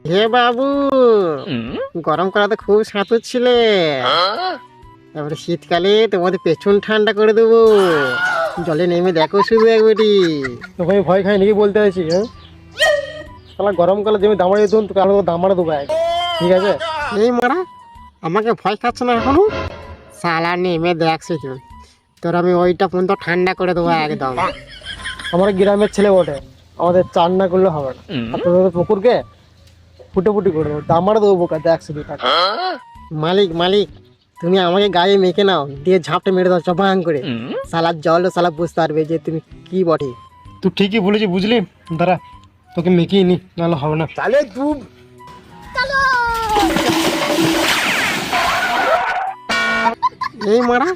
হে বাবু, গরম করাতে খুব সাঁতুর ছিলে। এবারে শীতকালে তোমাদের পেছন ঠান্ডা করে দেবো। জলে নেমে দেখো শুধু একবারই। তোকে ভয় খাই নাকি বলতে আছি? হ্যাঁ, শালা গরমকালে যেমন দামাড়িয়ে দেবো তোকে আলাদা দামাড়া দেবো এক। ঠিক আছে? এই মারা, আমাকে ভয় খাচ্ছে না এখনো? সালা নেমে দেখ শুধু, তোর আমি ওইটা পর্যন্ত ঠান্ডা করে দেবো একদম। আমরা গ্রামের ছেলে বটে, আমাদের চান না করলে হবে না। আর তোদের পুকুরকে ফুটে ফুটি করে দেবো, দামাড়া দেবো বোকা, দেখ শুধু থাক। মালিক মালিক, তুমি আমাকে গায়ে মেখে নাও, দিয়ে ঝাপটা মেরে দাও চপাং করে। সালার জল সালা বুঝতে পারবে যে তুমি কি বটে। তুই ঠিকই বলেছি, বুঝলি? দাঁড়া, তোকে মেকিয়ে নি, নাহলে হবে না। তাহলে তুই এই মারা